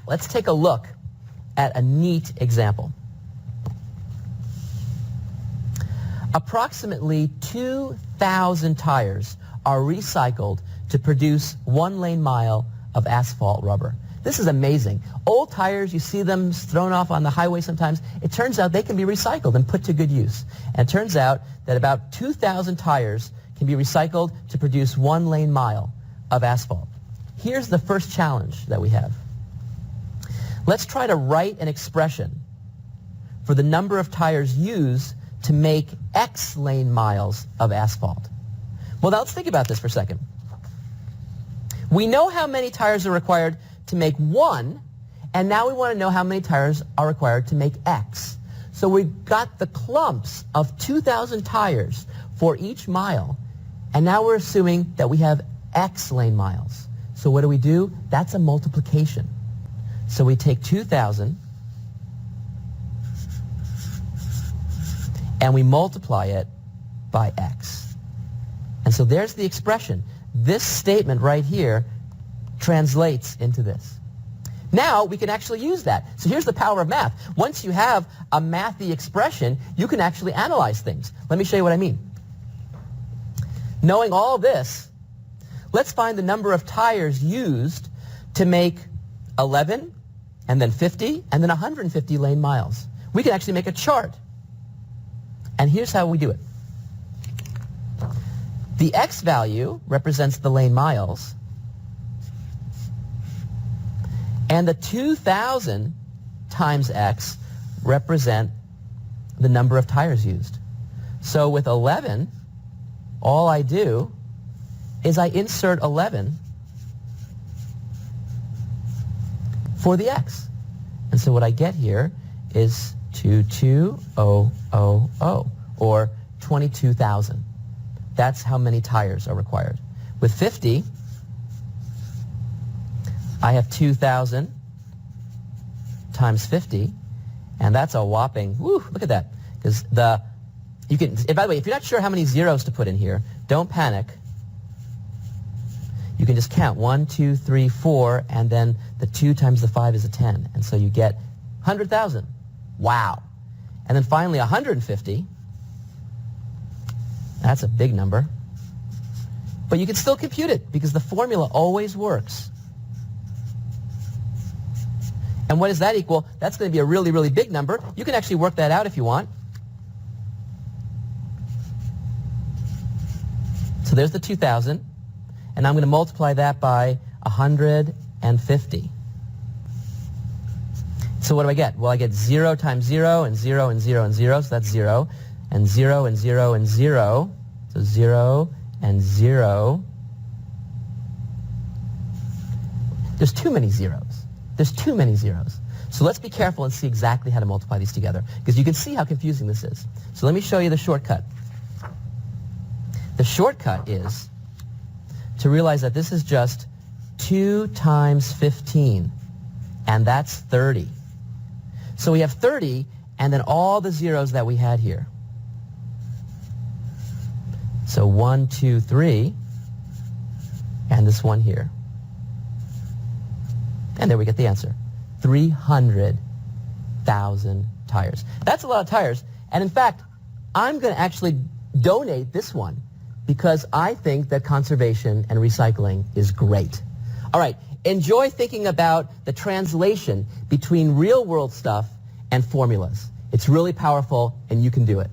let's take a look at a neat example. Approximately 2,000 tires are recycled to produce 1 lane mile of asphalt rubber. This is amazing. Old tires, you see them thrown off on the highway sometimes. It turns out they can be recycled and put to good use. And it turns out that about 2,000 tires can be recycled to produce 1 lane mile of asphalt. Here's the first challenge that we have. Let's try to write an expression for the number of tires used to make X lane miles of asphalt. Well, now let's think about this for a second. We know how many tires are required to make 1, and now we want to know how many tires are required to make X. So we've got the clumps of 2,000 tires for each mile, and now we're assuming that we have X lane miles. So what do? That's a multiplication. So we take 2,000 and we multiply it by X. And so there's the expression. This statement right here translates into this. Now we can actually use that. So here's the power of math. Once you have a mathy expression, you can actually analyze things. Let me show you what I mean. Knowing all this, let's find the number of tires used to make 11, and then 50, and then 150 lane miles. We can actually make a chart. And here's how we do it. The X value represents the lane miles, and the 2,000 times X represent the number of tires used. So with 11, all I do is I insert 11 for the X. And so what I get here is 22,000, or 22,000. That's how many tires are required. With 50, I have 2,000 times 50, and that's a whopping, whoo, look at that. Because you can, and by the way, if you're not sure how many zeros to put in here, don't panic. You can just count 1, 2, 3, 4, and then the 2 times the 5 is a 10. And so you get 100,000. Wow. And then finally 150. That's a big number. But you can still compute it because the formula always works. And what does that equal? That's going to be a really, really big number. You can actually work that out if you want. So there's the 2,000. And I'm going to multiply that by 150. So what do I get? Well, I get 0 times 0, and 0, and 0, and 0, so that's 0. And 0, and 0, and 0, so 0, and 0. There's too many zeros. There's too many zeros. So let's be careful and see exactly how to multiply these together, because you can see how confusing this is. So let me show you the shortcut. The shortcut is to realize that this is just 2 times 15, and that's 30. So we have 30, and then all the zeros that we had here. So 1, 2, 3, and this one here. And there we get the answer. 300,000 tires. That's a lot of tires. And in fact, I'm going to actually donate this one because I think that conservation and recycling is great. All right, enjoy thinking about the translation between real-world stuff and formulas. It's really powerful, and you can do it.